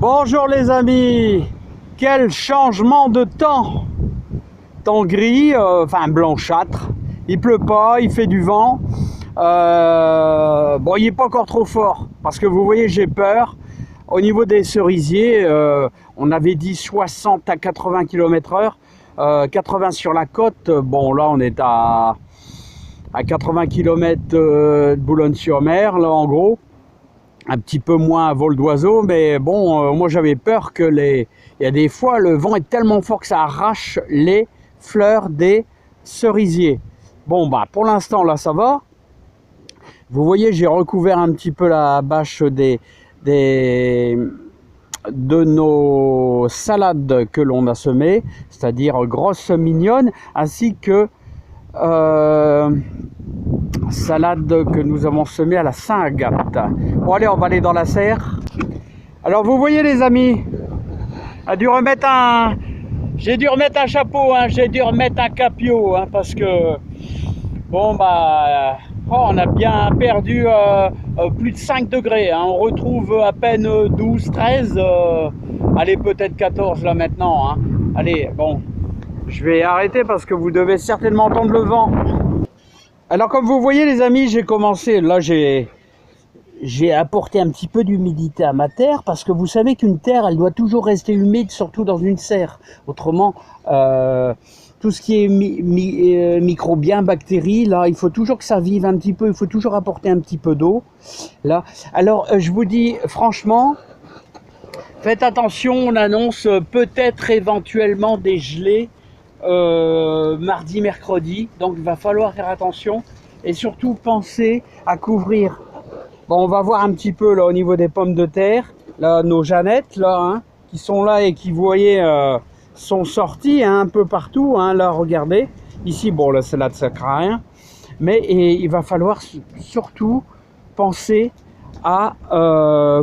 Bonjour les amis, quel changement de temps. Temps gris, enfin blanchâtre, il pleut pas, il fait du vent. Bon, il n'est pas encore trop fort, parce que vous voyez, j'ai peur. Au niveau des cerisiers, on avait dit 60 à 80 km/h, 80 sur la côte. Bon, là on est à 80 km de Boulogne-sur-Mer, là en gros. Un petit peu moins à vol d'oiseau, mais bon, moi j'avais peur que il y a des fois, le vent est tellement fort que ça arrache les fleurs des cerisiers. Bon, bah pour l'instant, là, ça va. Vous voyez, j'ai recouvert un petit peu la bâche de nos salades que l'on a semées, c'est-à-dire grosses mignonnes, ainsi que salade que nous avons semée à la Saint-Agathe. Bon allez, on va aller dans la serre. Alors vous voyez les amis, j'ai dû remettre un chapeau, hein, j'ai dû remettre un capio, hein, parce que bon bah on a bien perdu plus de 5 degrés, hein. On retrouve à peine 12, 13, allez peut-être 14 là maintenant, hein. Allez, bon, je vais arrêter parce que vous devez certainement entendre le vent. Alors comme vous voyez les amis, j'ai commencé, là j'ai apporté un petit peu d'humidité à ma terre, parce que vous savez qu'une terre, elle doit toujours rester humide, surtout dans une serre. Autrement, tout ce qui est microbien, bactéries, là, il faut toujours que ça vive un petit peu, il faut toujours apporter un petit peu d'eau. Là, alors je vous dis franchement, faites attention, on annonce peut-être éventuellement des gelées mardi, mercredi, donc il va falloir faire attention et surtout penser à couvrir. Bon, on va voir un petit peu là au niveau des pommes de terre, là nos Jeannettes là, hein, qui sont là et qui, vous voyez, sont sorties, hein, un peu partout, hein, là regardez, ici bon là celle-là ça craint rien, mais il va falloir surtout penser à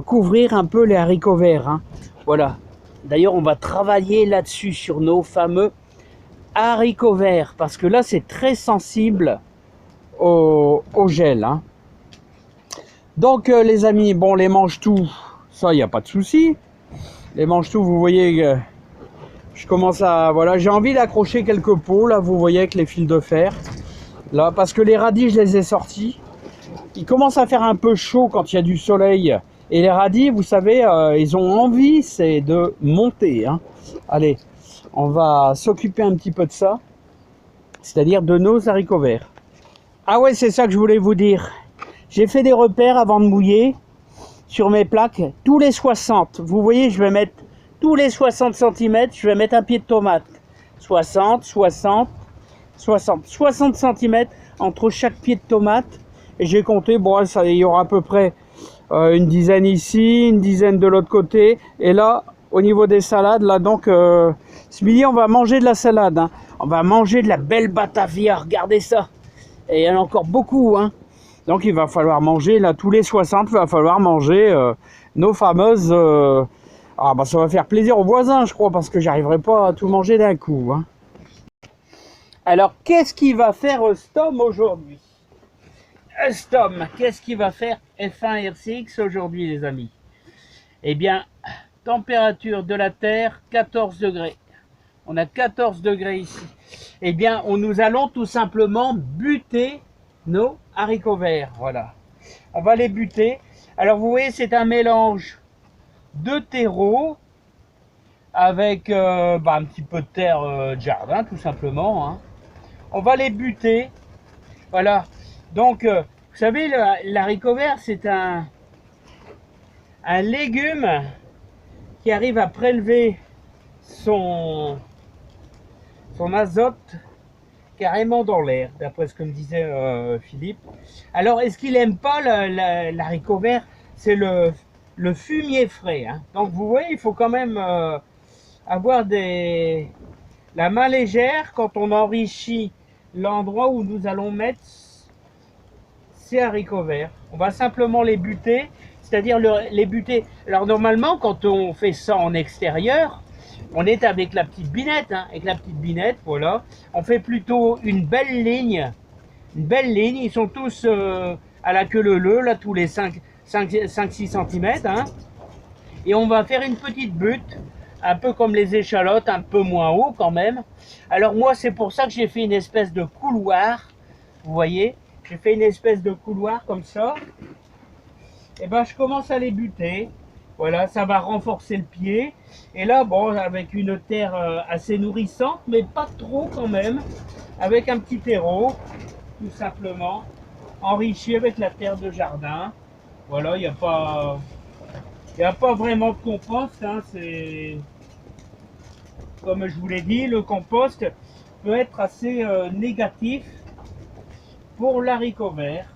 couvrir un peu les haricots verts, hein. Voilà, d'ailleurs on va travailler là-dessus sur nos fameux haricots verts, parce que là c'est très sensible au gel, hein. Donc les amis, bon, les mange-tout, ça il n'y a pas de souci. Les mange-tout, vous voyez, je commence à, voilà, j'ai envie d'accrocher quelques pots là, vous voyez, avec les fils de fer là, parce que les radis je les ai sortis. Il commence à faire un peu chaud quand il y a du soleil, et les radis, vous savez, ils ont envie, c'est de monter, hein. Allez, on va s'occuper un petit peu de ça, c'est-à-dire de nos haricots verts. Ah ouais, c'est ça que je voulais vous dire. J'ai fait des repères avant de mouiller sur mes plaques, tous les 60. Vous voyez, je vais mettre tous les 60 cm, je vais mettre un pied de tomate. 60, 60, 60. 60 cm entre chaque pied de tomate. Et j'ai compté, bon, ça, il y aura à peu près une dizaine ici, une dizaine de l'autre côté. Et là, au niveau des salades, là, donc, ce midi, on va manger de la salade, hein. On va manger de la belle Batavia, regardez ça. Et il y en a encore beaucoup, hein. Donc il va falloir manger, là, tous les 60, il va falloir manger nos fameuses... Ah bah ça va faire plaisir aux voisins, je crois, parce que j'arriverai pas à tout manger d'un coup, hein. Alors, qu'est-ce qu'il va faire Stom aujourd'hui? Stom, qu'est-ce qu'il va faire F1 RCX aujourd'hui, les amis? Eh bien, température de la Terre, 14 degrés. On a 14 degrés ici. Eh bien, nous allons tout simplement buter nos haricots verts, voilà. On va les buter. Alors vous voyez, c'est un mélange de terreau avec un petit peu de terre de jardin, tout simplement, hein. On va les buter, voilà. Donc vous savez, l'haricot vert, c'est un légume qui arrive à prélever son azote carrément dans l'air, d'après ce que me disait Philippe. Alors, est-ce qu'il n'aime pas l'haricot vert? C'est le fumier frais, hein. Donc, vous voyez, il faut quand même avoir la main légère quand on enrichit l'endroit où nous allons mettre ces haricots verts. On va simplement les buter, c'est-à-dire les buter. Alors, normalement, quand on fait ça en extérieur, on est avec la petite binette, hein, avec la petite binette, voilà. On fait plutôt une belle ligne. Une belle ligne. Ils sont tous à la queue leu-leu, là, tous les 5-6 cm. Hein. Et on va faire une petite butte, un peu comme les échalotes, un peu moins haut quand même. Alors moi, c'est pour ça que j'ai fait une espèce de couloir. Vous voyez, j'ai fait une espèce de couloir comme ça. Et ben, je commence à les buter. Voilà, ça va renforcer le pied. Et là, bon, avec une terre assez nourrissante, mais pas trop quand même. Avec un petit terreau, tout simplement. Enrichi avec la terre de jardin. Voilà, il n'y a pas vraiment de compost. Hein, c'est comme je vous l'ai dit, le compost peut être assez négatif pour l'haricot vert.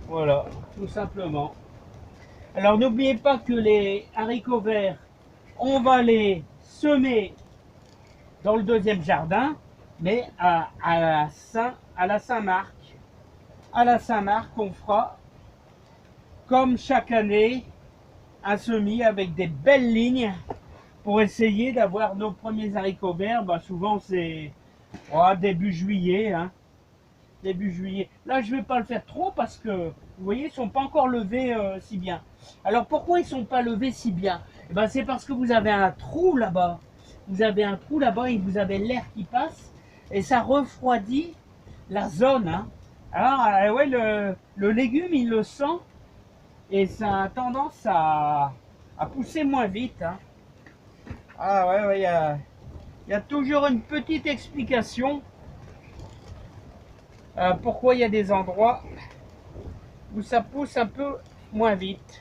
Voilà, tout simplement. Alors n'oubliez pas que les haricots verts, on va les semer dans le deuxième jardin, mais à la Saint-Marc. À la Saint-Marc, on fera comme chaque année un semis avec des belles lignes pour essayer d'avoir nos premiers haricots verts. Bah, souvent c'est début juillet. Hein. Début juillet. Là, je ne vais pas le faire trop parce que, vous voyez, ils ne sont pas encore levés si bien. Alors, pourquoi ils ne sont pas levés si bien? Eh ben, c'est parce que vous avez un trou là-bas. Vous avez un trou là-bas et vous avez l'air qui passe et ça refroidit la zone. Hein. Alors, ouais, le légume, il le sent et ça a tendance à pousser moins vite. Hein. Ah ouais, il y a toujours une petite explication. Pourquoi il y a des endroits où ça pousse un peu moins vite.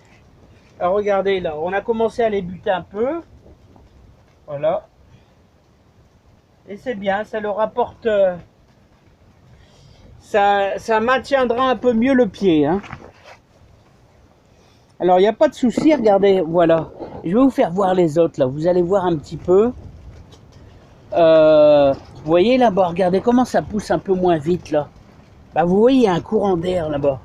Alors regardez là, on a commencé à les buter un peu. Voilà. Et c'est bien, ça leur apporte... ça maintiendra un peu mieux le pied. Hein. Alors il n'y a pas de souci, regardez, voilà. Je vais vous faire voir les autres là, vous allez voir un petit peu. Vous voyez là-bas, regardez comment ça pousse un peu moins vite là. Bah, vous voyez, il y a un courant d'air là-bas.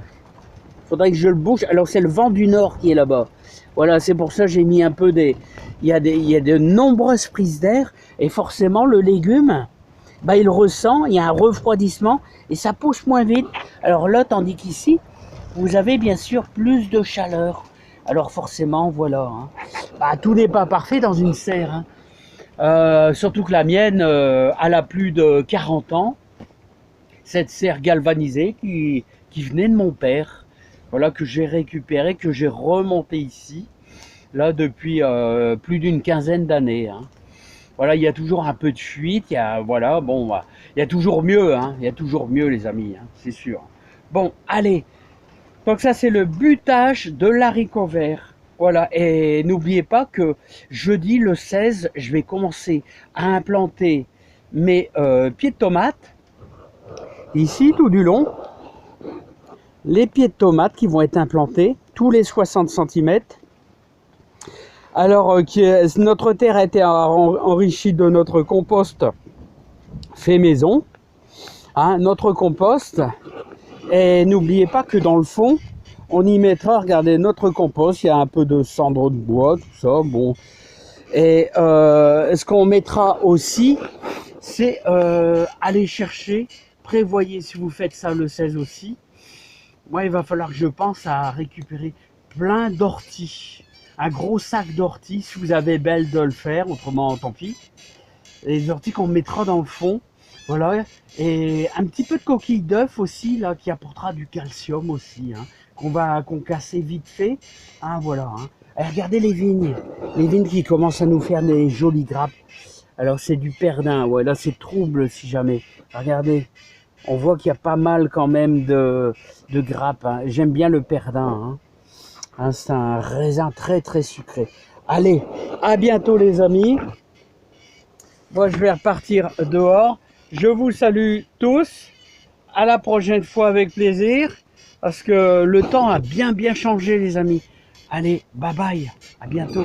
Il faudrait que je le bouge. Alors, c'est le vent du nord qui est là-bas. Voilà, c'est pour ça que j'ai mis un peu des... Il y a de nombreuses prises d'air. Et forcément, le légume, bah, il ressent, il y a un refroidissement. Et ça pousse moins vite. Alors là, tandis qu'ici, vous avez bien sûr plus de chaleur. Alors forcément, voilà. Hein. Bah, tout n'est pas parfait dans une serre. Hein. Surtout que la mienne, elle a plus de 40 ans. Cette serre galvanisée qui venait de mon père, voilà, que j'ai récupéré, que j'ai remonté ici, là depuis plus d'une quinzaine d'années. Hein. Voilà, il y a toujours un peu de fuite, il y a, voilà, bon, il y a toujours mieux, hein, il y a toujours mieux les amis, hein, c'est sûr. Bon, allez, donc ça c'est le butage de l'haricot vert. Voilà, et n'oubliez pas que jeudi le 16, je vais commencer à implanter mes pieds de tomates. Ici, tout du long, les pieds de tomates qui vont être implantés tous les 60 cm. Alors, notre terre a été enrichie de notre compost fait maison. Hein, notre compost. Et n'oubliez pas que dans le fond, on y mettra, regardez, notre compost, il y a un peu de cendre de bois, tout ça, bon. Et ce qu'on mettra aussi, c'est aller chercher... Prévoyez, si vous faites ça le 16 aussi, moi il va falloir que je pense à récupérer plein d'orties, un gros sac d'orties, si vous avez belle de le faire, autrement tant pis. Les orties qu'on mettra dans le fond, voilà, et un petit peu de coquille d'œuf aussi, là, qui apportera du calcium aussi, hein, qu'on casse vite fait, hein, voilà. Hein. Et regardez les vignes qui commencent à nous faire des jolies grappes. Alors c'est du perdin, ouais, là c'est trouble si jamais. Regardez, on voit qu'il y a pas mal quand même de grappes. Hein. J'aime bien le perdin. Hein. Hein, c'est un raisin très très sucré. Allez, à bientôt les amis. Moi je vais repartir dehors. Je vous salue tous. À la prochaine fois avec plaisir. Parce que le temps a bien changé les amis. Allez, bye bye. À bientôt.